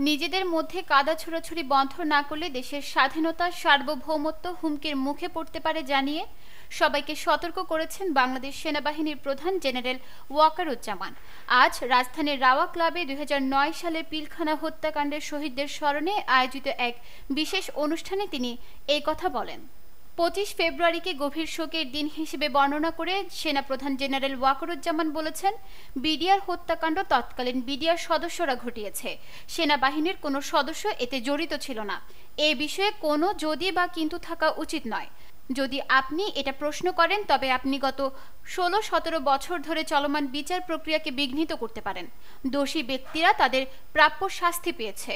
নিজেদের মধ্যে কাদা ছোড়াছুড়ি বন্ধ না করলে দেশের স্বাধীনতা সার্বভৌমত্ব হুমকির মুখে পড়তে পারে জানিয়ে সবাইকে সতর্ক করেছেন বাংলাদেশ সেনাবাহিনীর প্রধান জেনারেল ওয়াকারুজ্জামান। আজ রাজধানীর রাওয়া ক্লাবে 2009 সালের পিলখানা হত্যাকাণ্ডের শহীদদের স্মরণে আয়োজিত এক বিশেষ অনুষ্ঠানে তিনি এই কথা বলেন। 25 ফেব্রুয়ারিকে গভীর শোকের দিন হিসেবে বর্ণনা করে সেনাপ্রধান জেনারেল ওয়াকারুজ্জামান বলেছেন, বিডিআর হত্যাকাণ্ড তৎকালীন বিডিআর সদস্যরা ঘটিয়েছে, সেনাবাহিনীর কোনো সদস্য এতে জড়িত ছিল না। এই বিষয়ে কোনো যদি বা কিন্তু থাকা উচিত নয়। যদি আপনি এটা প্রশ্ন করেন তবে আপনি গত 16-17 বছর ধরে চলমান বিচার প্রক্রিয়াকে বিঘ্নিত করতে পারেন। দোষী ব্যক্তিরা তাদের প্রাপ্য শাস্তি পেয়েছে।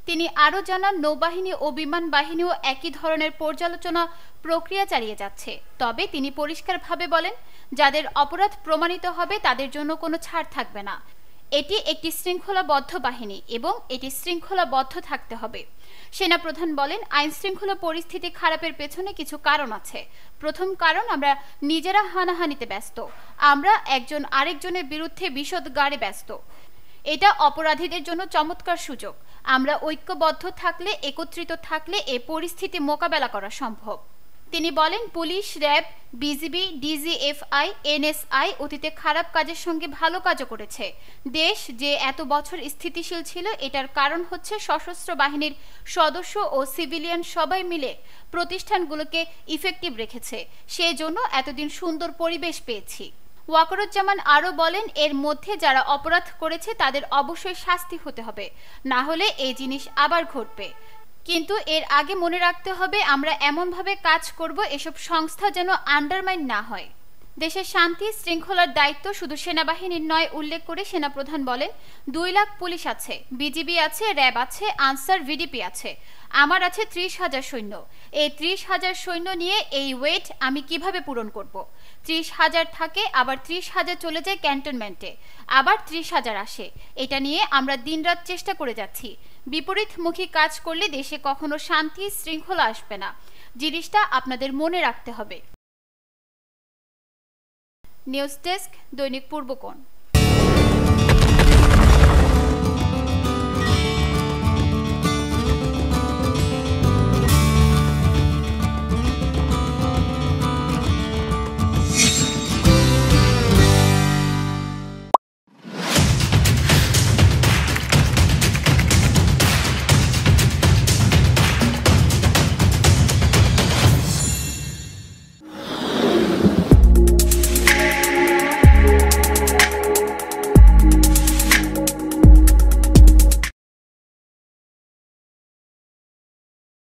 তিনি আরও জানান, নৌবাহিনী ও বিমান বাহিনীও একই ধরনের পর্যালোচনা প্রক্রিয়া চালিয়ে যাচ্ছে। তবে তিনি পরিষ্কারভাবে বলেন, যাদের অপরাধ প্রমাণিত হবে তাদের জন্য কোনো ছাড় থাকবে না। এটি একটি শৃঙ্খলাবদ্ধ বাহিনী এবং এটি শৃঙ্খলাবদ্ধ থাকতে হবে। সেনাপ্রধান বলেন, আইন শৃঙ্খলা পরিস্থিতি খারাপের পেছনে কিছু কারণ আছে। প্রথম কারণ, আমরা নিজেরা হানাহানিতে ব্যস্ত। আমরা একজন আরেকজনের বিরুদ্ধে বিষোদ্গারে ব্যস্ত। এটা অপরাধীদের জন্য চমৎকার সুযোগ। আমরা ঐক্যবদ্ধ থাকলে, একত্রিত থাকলে এ পরিস্থিতি মোকাবেলা করা সম্ভব। তিনি বলেন, police, RAB, BGB, DGFI, NSI অতীতে খারাপ কাজের সঙ্গে ভালো কাজও করেছে। দেশ যে এত বছর স্থিতিশীল ছিল এটার কারণ হচ্ছে সশস্ত্র বাহিনীর সদস্য ও সিভিলিয়ান সবাই মিলে প্রতিষ্ঠানগুলোকে ইফেক্টিভ রেখেছে। সেজন্য এতদিন সুন্দর পরিবেশ পেয়েছি। ওয়াকারুজ্জামান আরও বলেন, এর মধ্যে যারা অপরাধ করেছে তাদের অবশ্যই শাস্তি হতে হবে, না হলে এই জিনিস আবার ঘটবে। কিন্তু এর আগে মনে রাখতে হবে, আমরা এমনভাবে কাজ করব এসব সংস্থা যেন আন্ডারমাইন না হয়। দেশের শান্তি শৃঙ্খলার দায়িত্ব শুধু সেনাবাহিনীর নয় উল্লেখ করে সেনাপ্রধান বলেন, 2 লাখ পুলিশ আছে, বিজিবি আছে, র্যাব আছে, আনসার, ভিডিপি আছে, আমার আছে 30,000 সৈন্য। এই 30,000 সৈন্য নিয়ে এই ওয়েট আমি কিভাবে পূরণ করব? 30,000 থাকে, আবার 30,000 চলে যায় ক্যান্টনমেন্টে, আবার 30,000 আসে। এটা নিয়ে আমরা দিনরাত চেষ্টা করে যাচ্ছি। বিপরীতমুখী কাজ করলে দেশে কখনো শান্তি শৃঙ্খলা আসবে না। জিনিসটা আপনাদের মনে রাখতে হবে। নিউজ ডেস্ক, দৈনিক পূর্বকোণ।